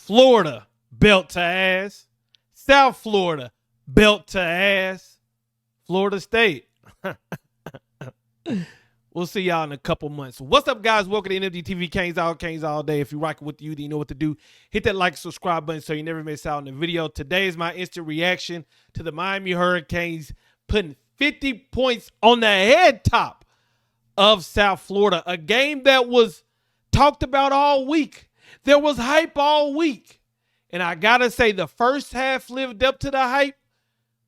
Florida, belt to ass. South Florida, belt to ass. Florida State. We'll see y'all in a couple months. What's up, guys? Welcome to NMDTV Canes all day. If you're rocking with the youth, you know what to do. Hit that like and subscribe button so you never miss out on the video. Today is my instant reaction to the Miami Hurricanes putting 50 points on the head top of South Florida. A game that was talked about all week. There was hype all week. And I got to say, the first half lived up to the hype,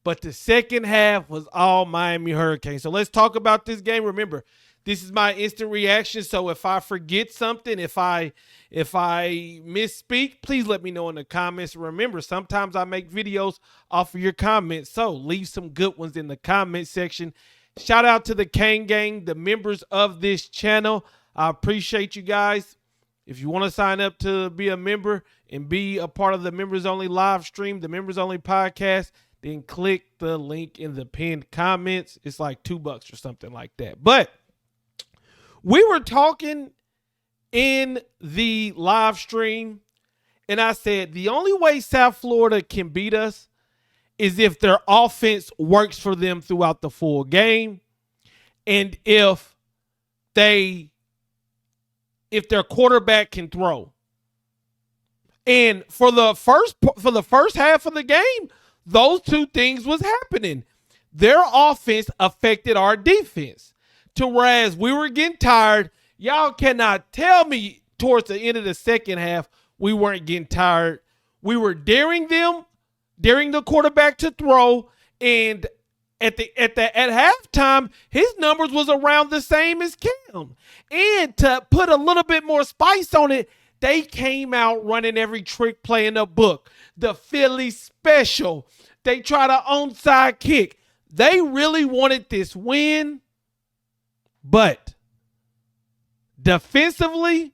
but the second half was all Miami Hurricanes. So let's talk about this game. Remember, this is my instant reaction, so if I forget something, if I misspeak, please let me know in the comments. Remember, sometimes I make videos off of your comments, so leave some good ones in the comment section. Shout out to the Cane Gang, the members of this channel. I appreciate you guys. If you want to sign up to be a member and be a part of the members only live stream, the members only podcast, then click the link in the pinned comments. It's like $2 or something like that. But we were talking in the live stream, and I said the only way South Florida can beat us is if their offense works for them throughout the full game, and if their quarterback can throw. And for the first half of the game, those two things was happening. Their offense affected our defense. To whereas we were getting tired, y'all cannot tell me towards the end of the second half we weren't getting tired. We were daring the quarterback to throw, and at halftime, his numbers was around the same as Cam. And to put a little bit more spice on it, they came out running every trick play in the book. The Philly special. They tried an onside kick. They really wanted this win. But defensively,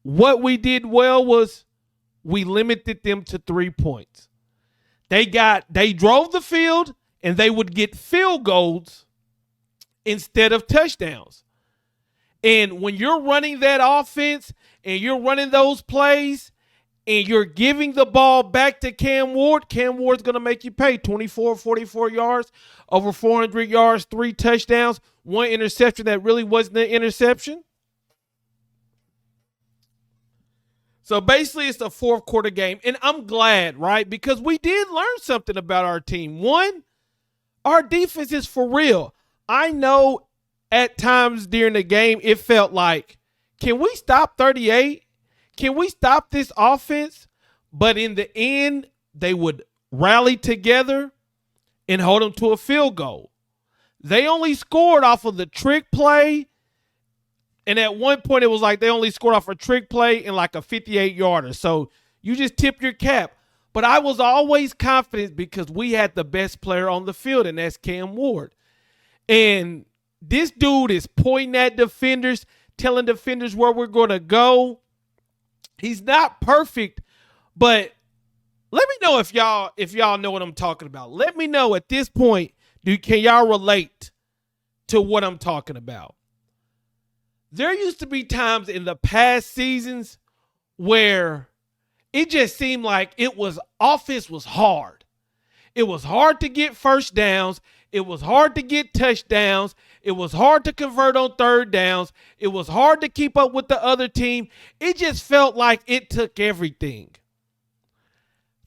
what we did well was we limited them to 3 points. They drove the field, and they would get field goals instead of touchdowns. And when you're running that offense and you're running those plays and you're giving the ball back to Cam Ward's going to make you pay. 44 yards, over 400 yards, 3 touchdowns, 1 interception that really wasn't an interception. So basically it's a fourth quarter game, and I'm glad, right? Because we did learn something about our team. One, our defense is for real. I know at times during the game it felt like, can we stop 38? Can we stop this offense? But in the end, they would rally together and hold them to a field goal. They only scored off of the trick play. And at one point, it was like they only scored off a trick play in like a 58-yarder. So you just tip your cap. But I was always confident because we had the best player on the field, and that's Cam Ward. And this dude is pointing at defenders, telling defenders where we're going to go. He's not perfect, but let me know if y'all know what I'm talking about. Let me know at this point, can y'all relate to what I'm talking about? There used to be times in the past seasons where it just seemed like offense was hard. It was hard to get first downs. It was hard to get touchdowns. It was hard to convert on third downs. It was hard to keep up with the other team. It just felt like it took everything.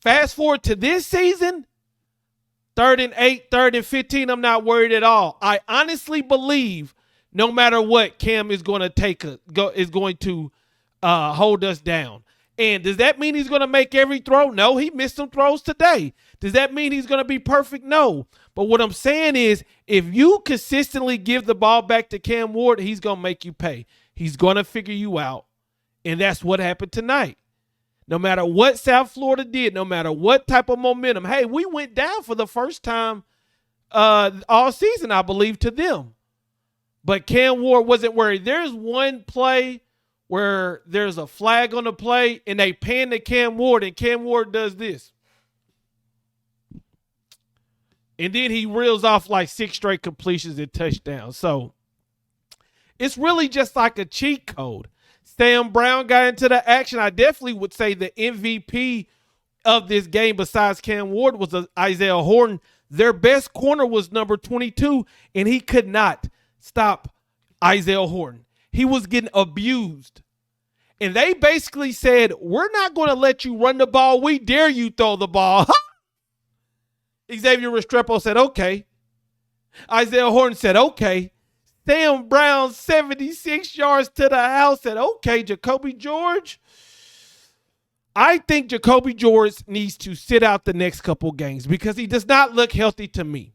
Fast forward to this season, 3rd and 8, 3rd and 15, I'm not worried at all. I honestly believe no matter what, Cam is going to hold us down. And does that mean he's going to make every throw? No, he missed some throws today. Does that mean he's going to be perfect? No. But what I'm saying is, if you consistently give the ball back to Cam Ward, he's going to make you pay. He's going to figure you out. And that's what happened tonight. No matter what South Florida did, no matter what type of momentum. Hey, we went down for the first time all season, I believe, to them. But Cam Ward wasn't worried. There's one play where there's a flag on the play, and they pan to Cam Ward, and Cam Ward does this. And then he reels off like 6 straight completions and touchdowns. So it's really just like a cheat code. Sam Brown got into the action. I definitely would say the MVP of this game besides Cam Ward was Isaiah Horton. Their best corner was number 22, and he could not stop Isaiah Horton. He was getting abused. And they basically said, we're not going to let you run the ball. We dare you throw the ball. Xavier Restrepo said, okay. Isaiah Horton said, okay. Sam Brown, 76 yards to the house, said, okay, Jacoby George. I think Jacoby George needs to sit out the next couple games because he does not look healthy to me.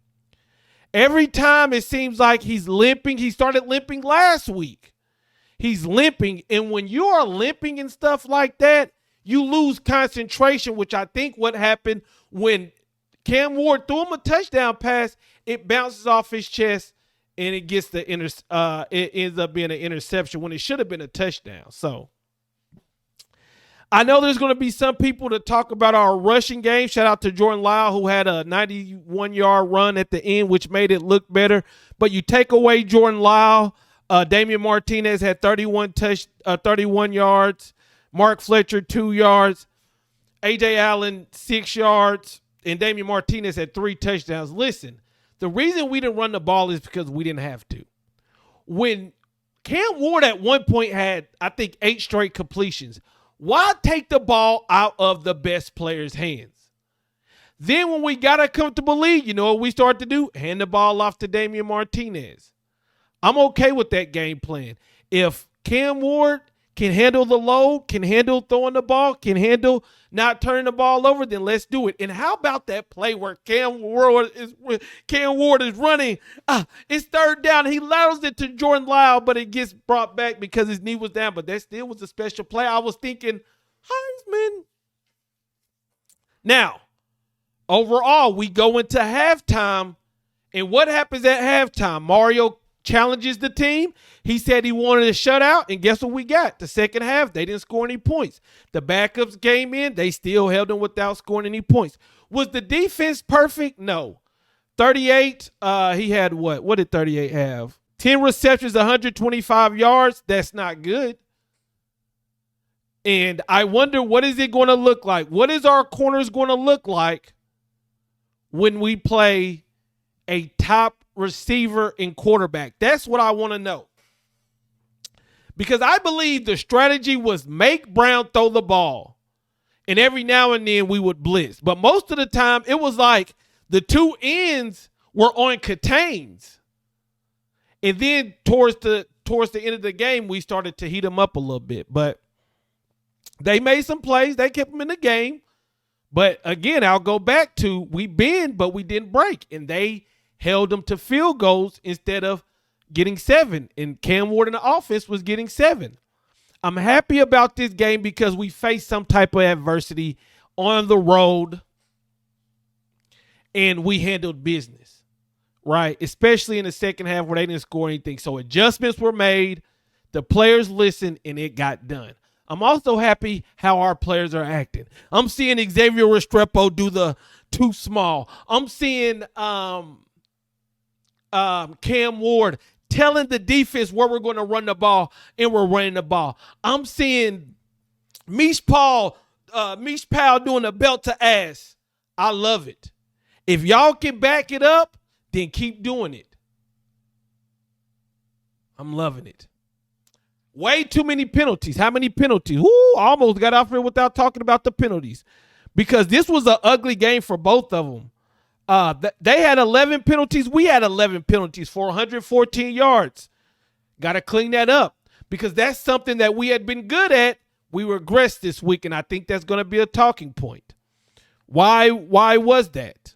Every time it seems like he's limping. He started limping last week. He's limping, and when you are limping and stuff like that, you lose concentration, which I think what happened when Cam Ward threw him a touchdown pass, it bounces off his chest, and it gets it ends up being an interception when it should have been a touchdown. So I know there's going to be some people to talk about our rushing game. Shout out to Jordan Lyle, who had a 91-yard run at the end, which made it look better. But you take away Jordan Lyle, Damian Martinez had 31 yards. Mark Fletcher, 2 yards. A.J. Allen, 6 yards. And Damian Martinez had 3 touchdowns. Listen, the reason we didn't run the ball is because we didn't have to. When Cam Ward at one point had, I think, 8 straight completions, why take the ball out of the best player's hands? Then when we got a comfortable lead, you know what we start to do? Hand the ball off to Damian Martinez. I'm okay with that game plan. If Cam Ward can handle the load, can handle throwing the ball, can handle not turning the ball over, then let's do it. And how about that play where Cam Ward is running? It's third down. He allows it to Jordan Lyle, but it gets brought back because his knee was down. But that still was a special play. I was thinking, Heisman. Now, overall, we go into halftime, and what happens at halftime? Mario challenges the team. He said he wanted a shutout, and guess what we got? The second half, they didn't score any points. The backups came in. They still held them without scoring any points. Was the defense perfect? No. 38, he had what? What did 38 have? 10 receptions, 125 yards. That's not good. And I wonder, what is it going to look like? What is our corners going to look like when we play a top receiver and quarterback? That's what I want to know. Because I believe the strategy was make Brown throw the ball. And every now and then we would blitz. But most of the time it was like the two ends were on contains. And then towards the end of the game, we started to heat them up a little bit. But they made some plays. They kept them in the game. But again, I'll go back to we bend, but we didn't break. And they held them to field goals instead of getting 7. And Cam Ward in the offense was getting 7. I'm happy about this game because we faced some type of adversity on the road and we handled business, right? Especially in the second half where they didn't score anything. So adjustments were made, the players listened, and it got done. I'm also happy how our players are acting. I'm seeing Xavier Restrepo do the too small. I'm seeing Cam Ward telling the defense where we're going to run the ball, and we're running the ball. I'm seeing Mish Powell doing a belt to ass. I love it. If y'all can back it up, then keep doing it. I'm loving it. Way too many penalties. How many penalties? I almost got off here without talking about the penalties because this was an ugly game for both of them. They had 11 penalties. We had 11 penalties for 114 yards. Got to clean that up because that's something that we had been good at. We regressed this week, and I think that's going to be a talking point. Why was that?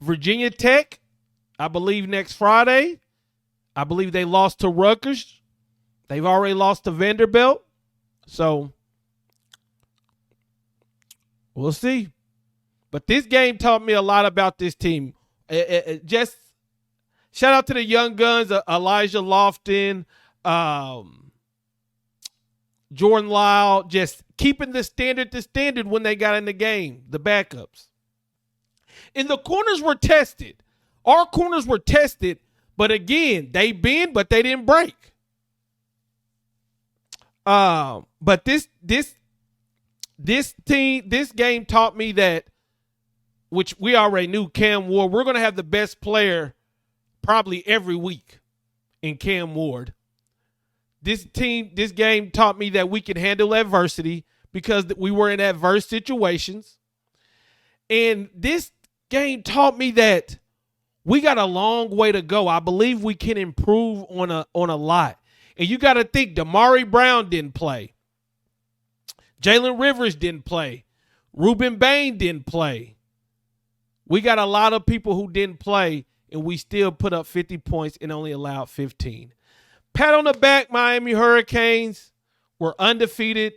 Virginia Tech, I believe next Friday. I believe they lost to Rutgers. They've already lost to Vanderbilt. So we'll see. But this game taught me a lot about this team. Just shout out to the young guns, Elijah Lofton, Jordan Lyle, just keeping the standard when they got in the game, the backups. And the corners were tested. Our corners were tested But again, they bend, but they didn't break. But this game taught me that, which we already knew, Cam Ward, we're going to have the best player probably every week in Cam Ward. This game taught me that we can handle adversity because we were in adverse situations. And this game taught me that we got a long way to go. I believe we can improve on a lot. And you got to think, Damari Brown didn't play. Jalen Rivers didn't play. Ruben Bain didn't play. We got a lot of people who didn't play, and we still put up 50 points and only allowed 15. Pat on the back, Miami Hurricanes. We're undefeated,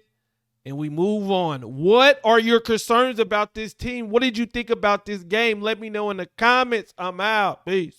and we move on. What are your concerns about this team? What did you think about this game? Let me know in the comments. I'm out. Peace.